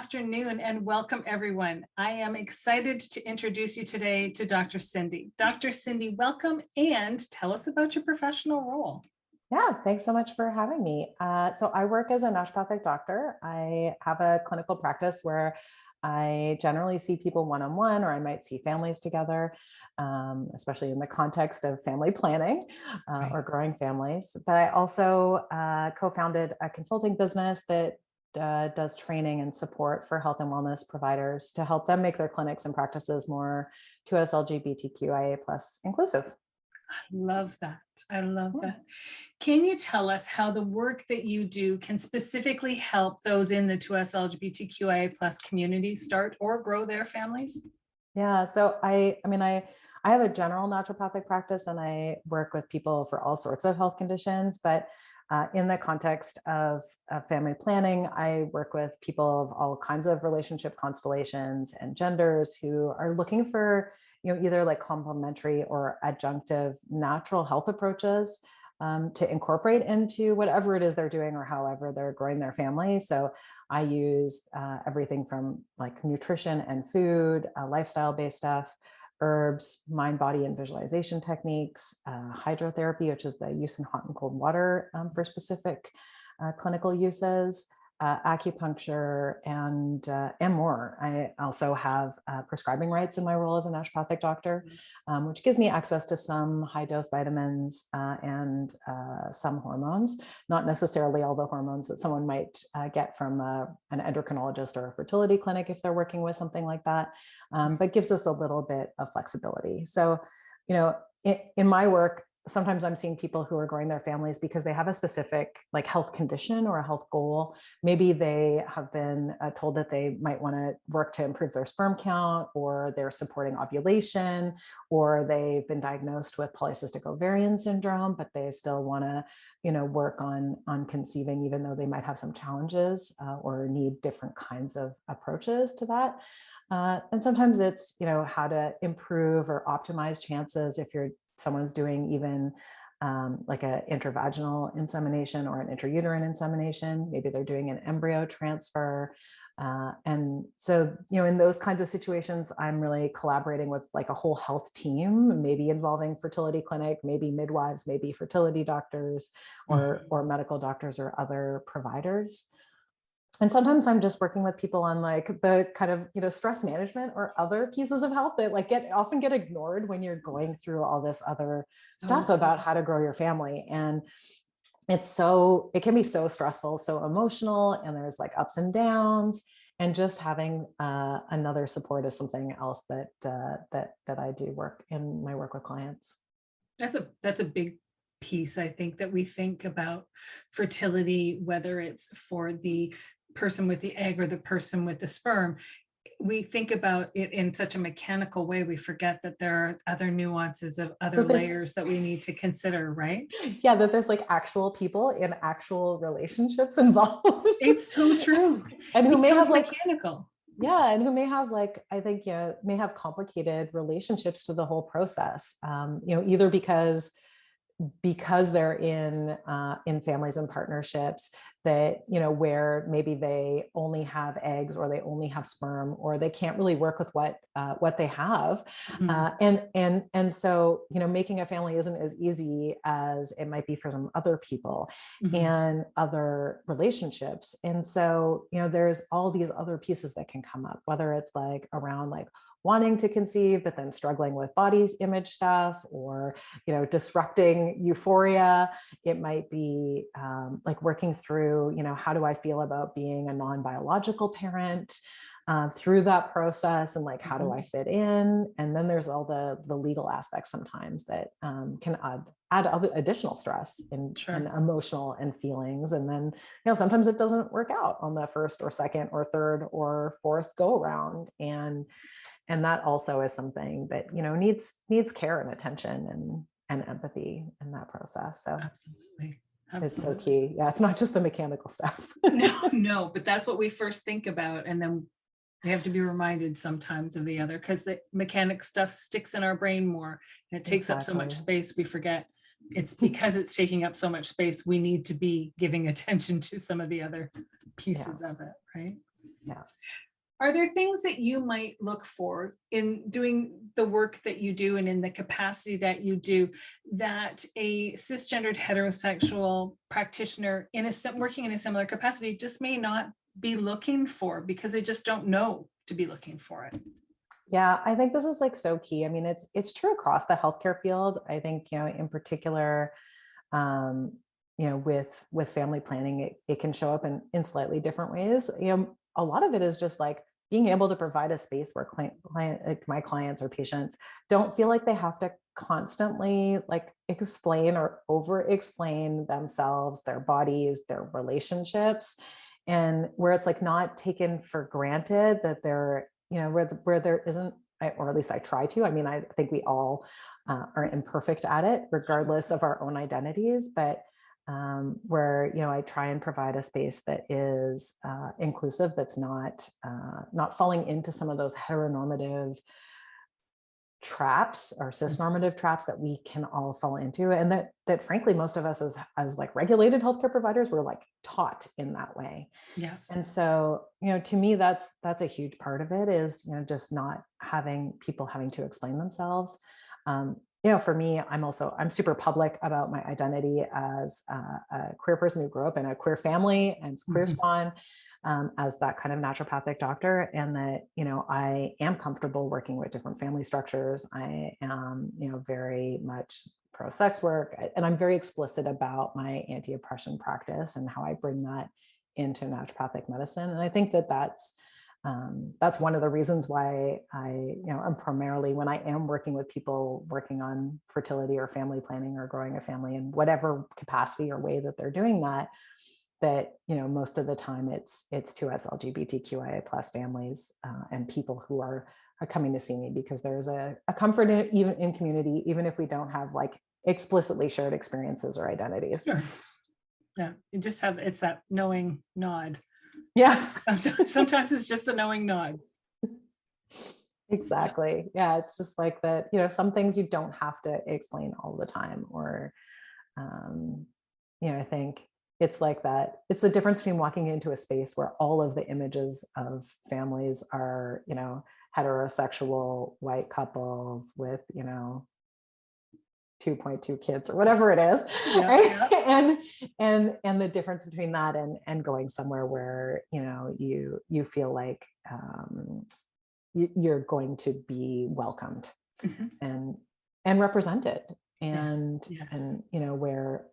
afternoon and welcome everyone. I am excited to introduce you today to Dr. Cyndi. Dr. Cyndi, welcome and tell us about your professional role. Yeah, thanks so much for having me. So I work as a naturopathic doctor. I have a clinical practice where I generally see people one-on-one, or I might see families together, especially in the context of family planning or growing families. But I also co-founded a consulting business that does training and support for health and wellness providers to help them make their clinics and practices more 2S LGBTQIA+ inclusive. I love that. I love that. Can you tell us how the work that you do can specifically help those in the 2S LGBTQIA+ community start or grow their families? Yeah, so I have a general naturopathic practice and I work with people for all sorts of health conditions, but in the context of family planning, I work with people of all kinds of relationship constellations and genders who are looking for, either like complementary or adjunctive natural health approaches to incorporate into whatever it is they're doing or however they're growing their family. So I use everything from like nutrition and food, lifestyle-based stuff, herbs, mind, body, and visualization techniques, hydrotherapy, which is the use in hot and cold water for specific clinical uses, acupuncture, and more. I also have prescribing rights in my role as a naturopathic doctor, which gives me access to some high dose vitamins and some hormones, not necessarily all the hormones that someone might get from an endocrinologist or a fertility clinic if they're working with something like that, but gives us a little bit of flexibility. So, in my work, sometimes I'm seeing people who are growing their families because they have a specific like health condition or a health goal. Maybe they have been told that they might want to work to improve their sperm count, or they're supporting ovulation, or they've been diagnosed with polycystic ovarian syndrome, but they still want to, work on conceiving, even though they might have some challenges or need different kinds of approaches to that. And sometimes it's, how to improve or optimize chances if someone's doing even like an intravaginal insemination or an intrauterine insemination. Maybe they're doing an embryo transfer. And so, in those kinds of situations, I'm really collaborating with like a whole health team, maybe involving fertility clinic, maybe midwives, maybe fertility doctors or medical doctors or other providers. And sometimes I'm just working with people on like the kind of, stress management or other pieces of health that like often get ignored when you're going through all this other stuff about how to grow your family. And it can be so stressful, so emotional, and there's like ups and downs, and just having another support is something else that I do work in my work with clients. That's a big piece, I think, that we think about fertility, whether it's for the person with the egg or the person with the sperm. We think about it in such a mechanical way. We forget that there are other nuances of other layers that we need to consider, right? Yeah, that there's like actual people in actual relationships involved. It's so true. And who may have like mechanical. Yeah, and who may have like, I think, may have complicated relationships to the whole process, either because they're in families and partnerships that, where maybe they only have eggs or they only have sperm, or they can't really work with what they have. And so, making a family isn't as easy as it might be for some other people and other relationships. And so, there's all these other pieces that can come up, whether it's like around like wanting to conceive, but then struggling with body image stuff, or, disrupting euphoria. It might be like working through, how do I feel about being a non-biological parent through that process, and like, how do I fit in? And then there's all the legal aspects sometimes that can add other additional stress and emotional and feelings. And then, sometimes it doesn't work out on the first or second or third or fourth go around. And that also is something that, needs care and attention and empathy in that process. So absolutely. It's so key. Yeah, it's not just the mechanical stuff. No, but that's what we first think about. And then we have to be reminded sometimes of the other, because the mechanic stuff sticks in our brain more and it takes up so much space. We forget it's because it's taking up so much space. We need to be giving attention to some of the other pieces of it, right? Yeah. Are there things that you might look for in doing the work that you do and in the capacity that you do that a cisgendered heterosexual practitioner working in a similar capacity just may not be looking for because they just don't know to be looking for it? Yeah, I think this is like so key. I mean, it's true across the healthcare field. I think, in particular, um, with family planning, it can show up in slightly different ways. A lot of it is just like being able to provide a space where like my clients or patients don't feel like they have to constantly like explain or over explain themselves, their bodies, their relationships, and where it's like not taken for granted that they're, where there isn't, or at least I try to. I mean, I think we all are imperfect at it, regardless of our own identities. But where I try and provide a space that is inclusive, that's not falling into some of those heteronormative traps or cisnormative traps that we can all fall into, and that frankly most of us as like regulated healthcare providers were like taught in that way. Yeah. And so, to me, that's a huge part of it is, just not having people having to explain themselves. For me, I'm super public about my identity as a queer person who grew up in a queer family and queer Mhm. spawn, as that kind of naturopathic doctor, and that, I am comfortable working with different family structures. I am, very much pro sex work, and I'm very explicit about my anti-oppression practice and how I bring that into naturopathic medicine. And I think that's one of the reasons why I'm primarily, when I am working with people working on fertility or family planning or growing a family in whatever capacity or way that they're doing that most of the time it's to us LGBTQIA plus families and people who are coming to see me because there's a comfort even in community, even if we don't have like explicitly shared experiences or identities. Sure. Yeah, it's that knowing nod. Yes. Sometimes it's just the knowing nod. Exactly. Yeah, it's just like that, some things you don't have to explain all the time, or um, I think it's like that. It's the difference between walking into a space where all of the images of families are, heterosexual white couples with, 2.2 kids or whatever it is. Yeah, right? yeah. And the difference between that and going somewhere where, you feel like you're going to be welcomed Mhm. and represented, Yes, and yes. where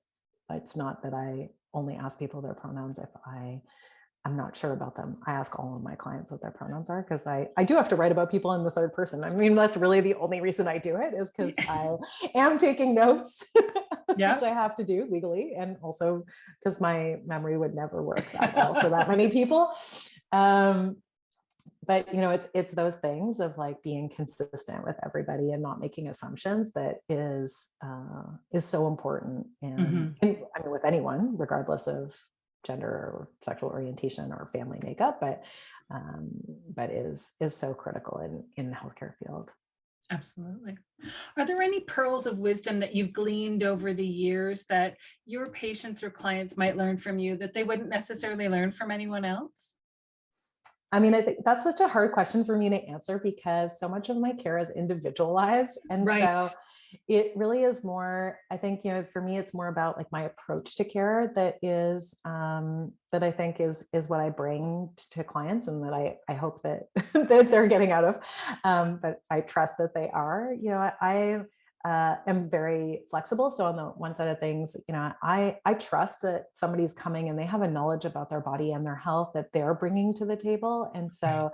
it's not that I only ask people their pronouns if I'm not sure about them. I ask all of my clients what their pronouns are because I do have to write about people in the third person. I mean, that's really the only reason I do it, is because I am taking notes, Yeah. which I have to do legally, and also because my memory would never work that well for that many people. But it's those things of like being consistent with everybody and not making assumptions that is so important Mhm. I mean, with anyone, regardless of gender or sexual orientation or family makeup, but is so critical in the healthcare field. Absolutely. Are there any pearls of wisdom that you've gleaned over the years that your patients or clients might learn from you that they wouldn't necessarily learn from anyone else? I mean, I think that's such a hard question for me to answer because so much of my care is individualized. And Right. so it really is more, I think, for me, it's more about like my approach to care that I think is what I bring to clients, and that I hope that that they're getting out of. But I trust that they are. I am very flexible. So on the one side of things, I trust that somebody's coming and they have a knowledge about their body and their health that they're bringing to the table. And so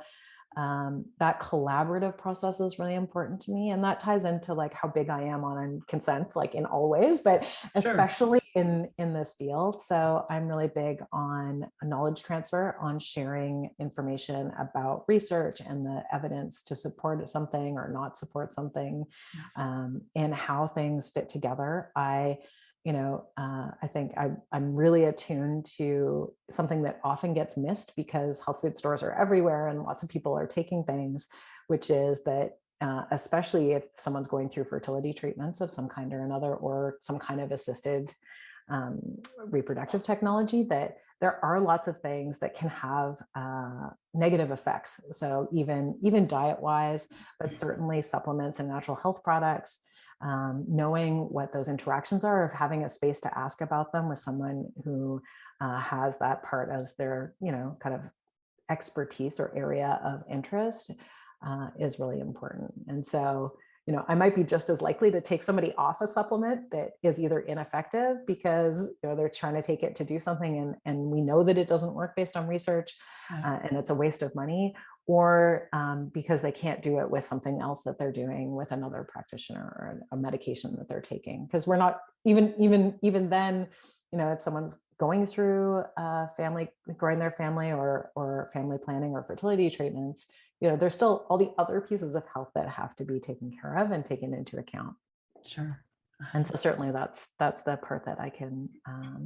that collaborative process is really important to me, and that ties into like how big I am on consent, like in all ways, but Sure. especially in this field. So I'm really big on knowledge transfer, on sharing information about research and the evidence to support something or not support something, and how things fit together. I think I'm really attuned to something that often gets missed because health food stores are everywhere and lots of people are taking things, which is that especially if someone's going through fertility treatments of some kind or another, or some kind of assisted reproductive technology, that there are lots of things that can have negative effects. So even diet wise, but certainly supplements and natural health products, knowing what those interactions are, of having a space to ask about them with someone who has that part of their, kind of expertise or area of interest is really important. And so, I might be just as likely to take somebody off a supplement that is either ineffective because they're trying to take it to do something, and we know that it doesn't work based on research, Yeah. and it's a waste of money, or because they can't do it with something else that they're doing with another practitioner or a medication that they're taking. Because we're not even then, if someone's going through growing their family, or family planning or fertility treatments, there's still all the other pieces of health that have to be taken care of and taken into account. Sure. And so certainly that's the part that I can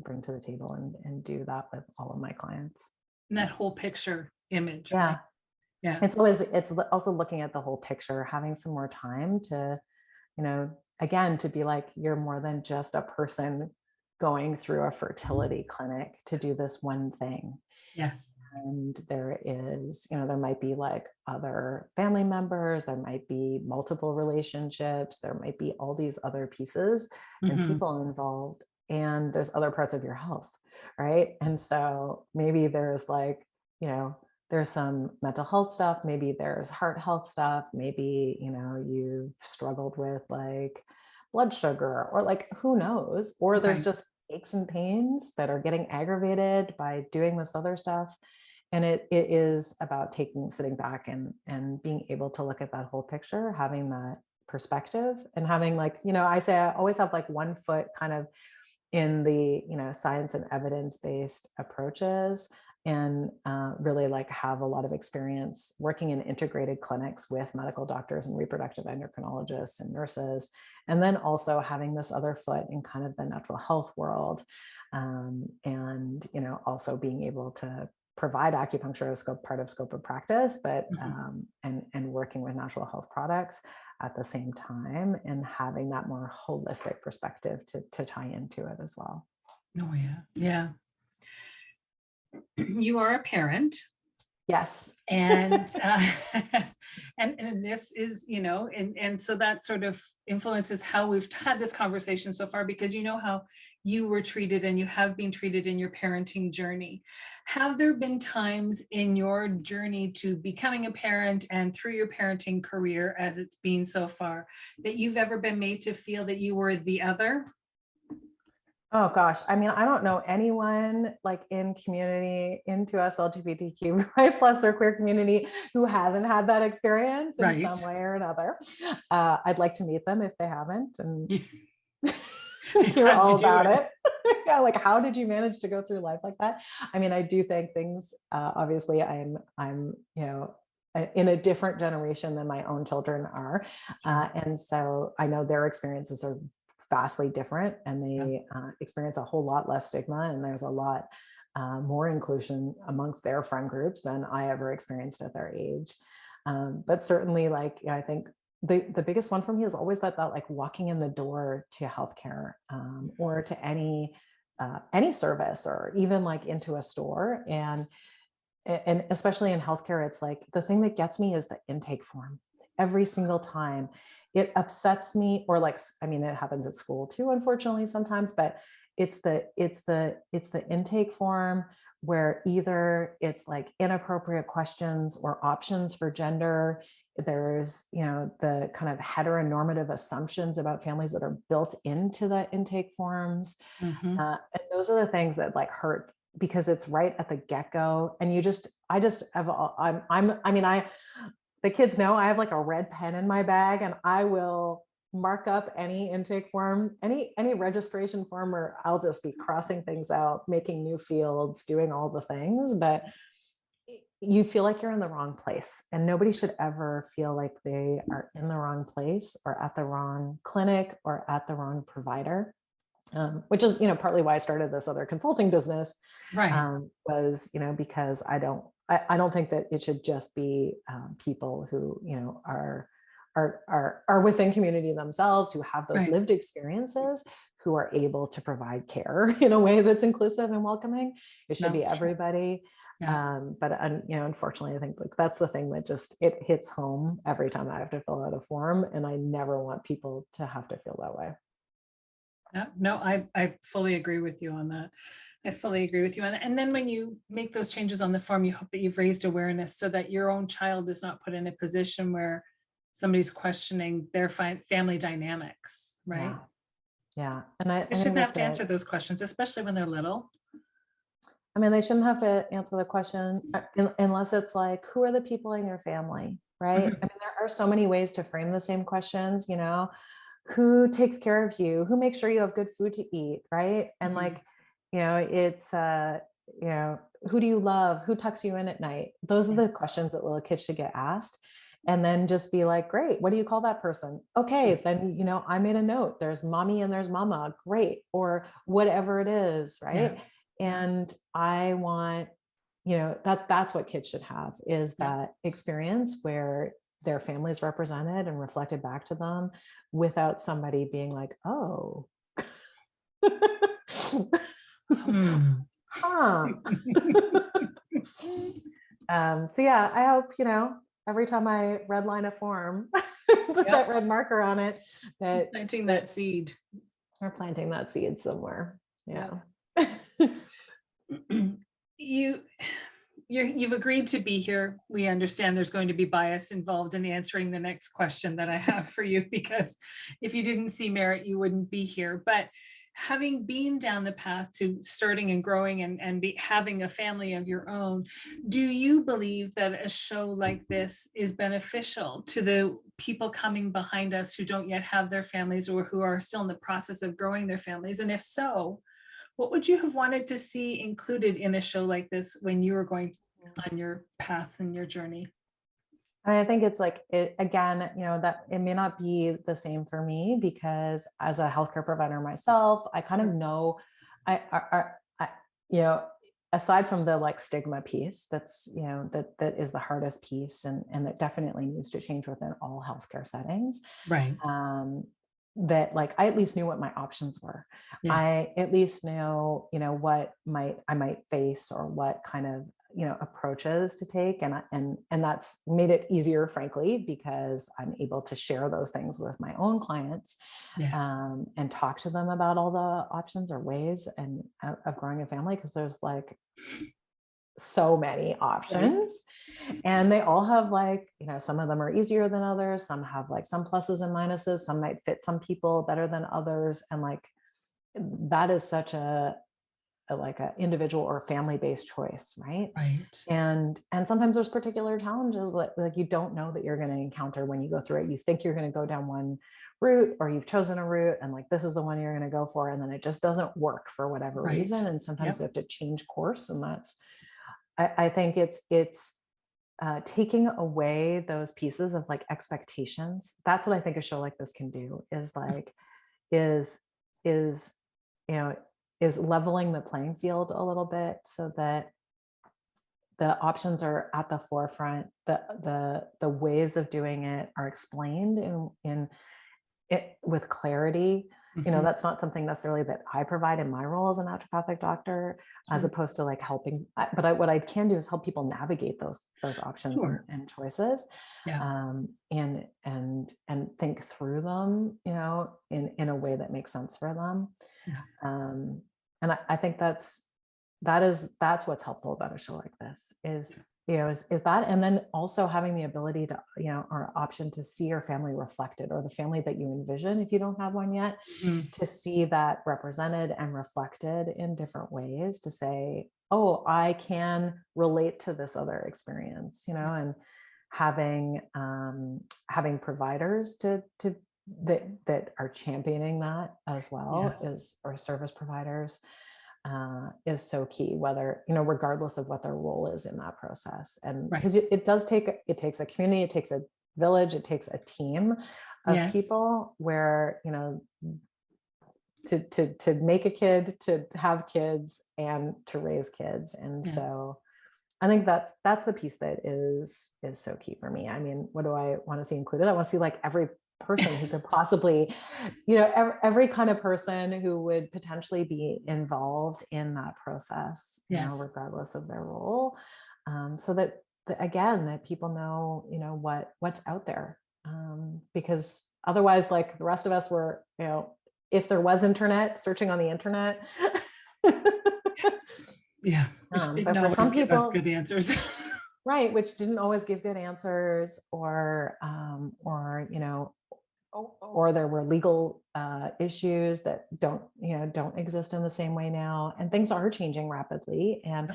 bring to the table and do that with all of my clients. And that whole picture image, Yeah. right? Yeah. It's also looking at the whole picture, having some more time to, again, to be like, you're more than just a person going through a fertility clinic to do this one thing. Yes. And there is, there might be like other family members, there might be multiple relationships, there might be all these other pieces and Mhm. people involved, and there's other parts of your health, right? And so maybe there's like, there's some mental health stuff, maybe there's heart health stuff, maybe, you've struggled with like blood sugar, or like, who knows, or there's Right. just aches and pains that are getting aggravated by doing this other stuff. And it is about sitting back and being able to look at that whole picture, having that perspective, and having like, I say I always have like one foot kind of in the, science and evidence-based approaches, and really like have a lot of experience working in integrated clinics with medical doctors and reproductive endocrinologists and nurses, and then also having this other foot in kind of the natural health world, and also being able to provide acupuncture as part of scope of practice, but Mhm. and working with natural health products at the same time, and having that more holistic perspective to tie into it as well. Oh, yeah. Yeah. You are a parent. Yes. And and this is, and so that sort of influences how we've had this conversation so far, because how you were treated and you have been treated in your parenting journey. Have there been times in your journey to becoming a parent and through your parenting career, as it's been so far, that you've ever been made to feel that you were the other? Oh gosh. I mean, I don't know anyone like in community, into us LGBTQ right, plus or queer community, who hasn't had that experience in Right. some way or another. I'd like to meet them if they haven't, and hear How'd you all do about it? it. Yeah, like how did you manage to go through life like that? I mean, I do think things. Obviously, I'm in a different generation than my own children are, Sure. and so I know their experiences are vastly different, and Yeah. they experience a whole lot less stigma, and there's a lot more inclusion amongst their friend groups than I ever experienced at their age. But certainly, like, I think the biggest one for me is always that like walking in the door to healthcare, or to any service, or even like into a store, and especially in healthcare, it's like the thing that gets me is the intake form. Every single time it upsets me, or like, I mean, it happens at school too, unfortunately, sometimes, but it's the intake form, where either it's like inappropriate questions or options for gender. There's, the kind of heteronormative assumptions about families that are built into the intake forms. Mhm. And those are the things that like hurt, because it's right at the get-go. And I just have, I mean, the kids know I have like a red pen in my bag, and I will mark up any intake form, any registration form, or I'll just be crossing things out, making new fields, doing all the things. But you feel like you're in the wrong place, and nobody should ever feel like they are in the wrong place, or at the wrong clinic, or at the wrong provider. Which is, partly why I started this other consulting business, Right. was, because I don't think that it should just be people who, are within community themselves, who have those Right. lived experiences, who are able to provide care in a way that's inclusive and welcoming. It should be That's true. everybody. Yeah. But unfortunately, I think like that's the thing that just, it hits home every time I have to fill out a form, and I never want people to have to feel that way. Yeah, no, I fully agree with you on that. I fully agree with you on that. And then when you make those changes on the form, you hope that you've raised awareness so that your own child is not put in a position where somebody's questioning their family dynamics, right? Yeah. Yeah. And I They think shouldn't that's have to great. answer those questions, especially when they're little. I mean, they shouldn't have to answer the question unless it's like, who are the people in your family? Right. I Mhm. mean, there are so many ways to frame the same questions, who takes care of you, who makes sure you have good food to eat. Right. And Mhm. like, it's, you know, who do you love? Who tucks you in at night? Those are Yeah. the questions that little kids should get asked. And then just be like, great, what do you call that person? Okay, then, I made a note. There's mommy and there's mama. Great. Or whatever it is. Yeah. Right. Yeah. And I want, that's what kids should have, is Yeah. that experience where their family is represented and reflected back to them without somebody being like, oh, Hmm. huh. So yeah, I hope, every time I redline a form, put Yep. that red marker on it, that Planting that that seed. we're planting that seed somewhere. Yeah. Yeah. you you've agreed to be here. We understand there's going to be bias involved in answering the next question that I have for you, because if you didn't see merit, you wouldn't be here. But having been down the path to starting and growing and having a family of your own, do you believe that a show like this is beneficial to the people coming behind us who don't yet have their families or who are still in the process of growing their families? And if so, what would you have wanted to see included in a show like this when you were going on your path and your journey? I think it's like, again, that it may not be the same for me, because as a healthcare provider myself, I kind of know, I aside from the like stigma piece, that's, that is the hardest piece, and that definitely needs to change within all healthcare settings. Right. um, that like I at least knew what my options were. Yes. I at least know, what I might face, or what kind of, approaches to take. And that's made it easier, frankly, because I'm able to share those things with my own clients, Yes. and talk to them about all the options or ways and of growing a family, because there's like so many Right. options, and they all have like, some of them are easier than others, some have like some pluses and minuses, some might fit some people better than others, and like that is such a like a individual or family based choice, right? Right. And sometimes there's particular challenges like you don't know that you're going to encounter when you go through it. You think you're going to go down one route, or you've chosen a route, and like this is the one you're going to go for, and then it just doesn't work for whatever Right. reason, and sometimes Yep. you have to change course, and that's, I think it's taking away those pieces of like expectations. That's what I think a show like this can do, is like, is is you know is leveling the playing field a little bit, so that the options are at the forefront, the ways of doing it are explained in it with clarity. Mhm. That's not something necessarily that I provide in my role as a naturopathic doctor, as Sure. opposed to like helping. But what I can do is help people navigate those options and, Sure. and choices, Yeah. and think through them, in a way that makes sense for them. Yeah. Um, and I think that's what's helpful about a show like this, is Yes. is that, and then also having the ability to, or option to see your family reflected, or the family that you envision, if you don't have one yet, Mhm. to see that represented and reflected in different ways, to say, oh, I can relate to this other experience, Yeah. and having providers to that are championing that as well, Yes. as or service providers, is so key, whether, regardless of what their role is in that process. And Right. because it takes a community, it takes a village, it takes a team of Yes. people, where, to make a kid, to have kids, and to raise kids. And Yes. so I think that's the piece that is so key for me. I mean, what do I want to see included? I want to see like every person who could possibly, you know, every kind of person who would potentially be involved in that process, you know, Yes. regardless of their role. So that, again, that people know, you know, what's out there. Because otherwise, like the rest of us were, you know, if there was internet, searching on the internet. Yeah. Which didn't But for always some give us people, good answers. right, which didn't always give good answers, or you know, or there were legal issues that don't exist in the same way now, and things are changing rapidly. And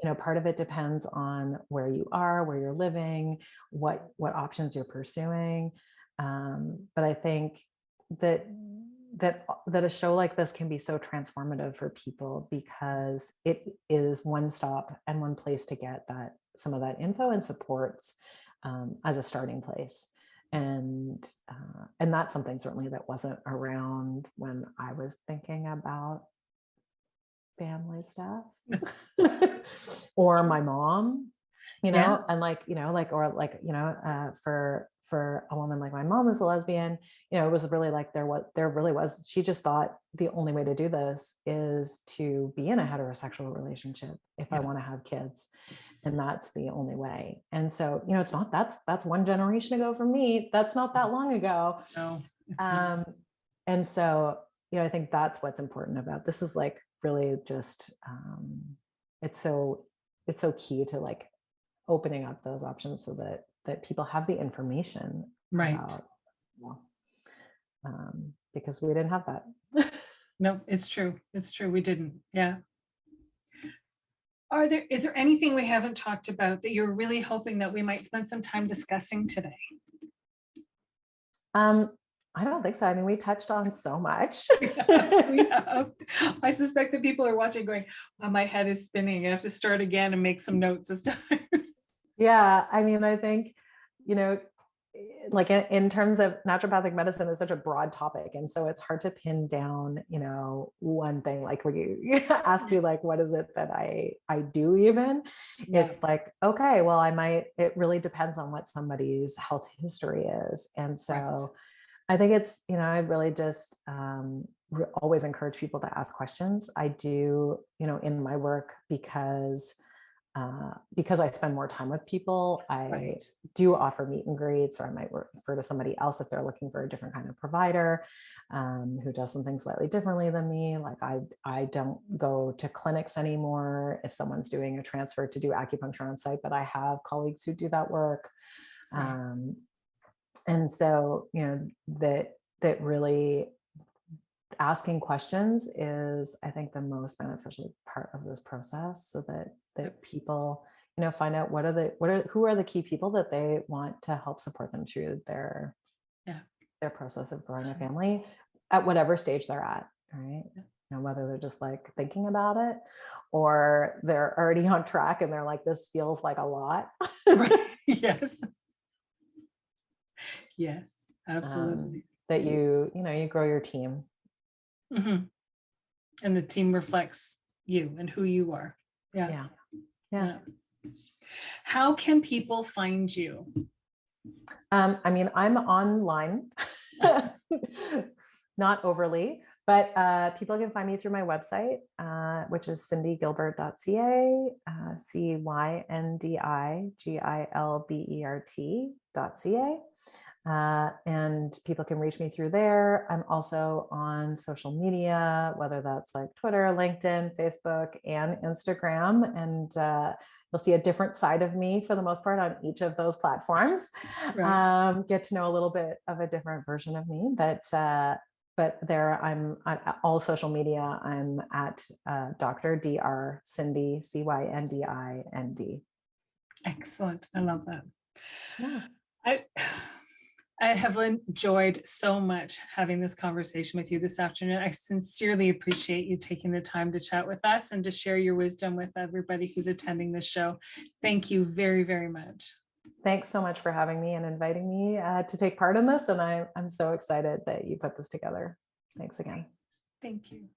you know, part of it depends on where you are, where you're living, what options you're pursuing. But I think that that a show like this can be so transformative for people because it is one stop and one place to get that some of that info and supports, as a starting place. And that's something certainly that wasn't around when I was thinking about family stuff. Or my mom, you Yeah. know, and like, you know, like, or like, you know, for a woman like my mom who's a lesbian, you know, it was really like there really was, she just thought the only way to do this is to be in a heterosexual relationship if I Yeah. want to have kids. And that's the only way. And so, you know, it's not, that's one generation ago for me. That's not that long ago. No, it's not. Um, and so, you know, I think that's what's important about this is like really just, it's so, it's so key to like opening up those options so that people have the information Right. about, well, because we didn't have that. No, it's true. It's true. We didn't. Yeah. Is there anything we haven't talked about that you're really hoping that we might spend some time discussing today? Um, I don't think so. I mean, we touched on so much. We have. I suspect that people are watching going, "Oh, my head is spinning. I have to start again and make some notes this time." Yeah, I mean, I think, you know, like in terms of naturopathic medicine is such a broad topic. And so it's hard to pin down, you know, one thing. Like when you ask me like, what is it that I do even? Yeah. It's like, okay, well, it really depends on what somebody's health history is. And Right. so I think it's, you know, I really just always encourage people to ask questions. I do, you know, in my work because I spend more time with people, I Right. do offer meet and greets, or I might refer to somebody else if they're looking for a different kind of provider, who does some things slightly differently than me. Like I don't go to clinics anymore if someone's doing a transfer to do acupuncture on site, but I have colleagues who do that work. Right. Um, and so, you know, that really asking questions is, I think, the most beneficial part of this process, so that Yep. people, you know, find out who are the key people that they want to help support them through Yeah. their process of growing a family at whatever stage they're at, right? Yeah. You know, whether they're just like thinking about it or they're already on track and they're like, this feels like a lot. Right. Yes. Yes. Absolutely. That you know, you grow your team. Mhm. And the team reflects you and who you are. Yeah. Yeah. Yeah. Yeah. How can people find you? I mean, I'm online, not overly, but people can find me through my website, which is cindygilbert.ca, cyndigilbert.ca. And people can reach me through there. I'm also on social media, whether that's like Twitter, LinkedIn, Facebook, and Instagram. And you'll see a different side of me for the most part on each of those platforms. Right. Get to know a little bit of a different version of me, but there I'm on all social media. I'm at Dr. Cyndi, Cyndi. Excellent. I love that. Yeah. I I have enjoyed so much having this conversation with you this afternoon. I sincerely appreciate you taking the time to chat with us and to share your wisdom with everybody who's attending this show. Thank you very, very much. Thanks so much for having me and inviting me to take part in this. And I'm so excited that you put this together. Thanks again. Thank you.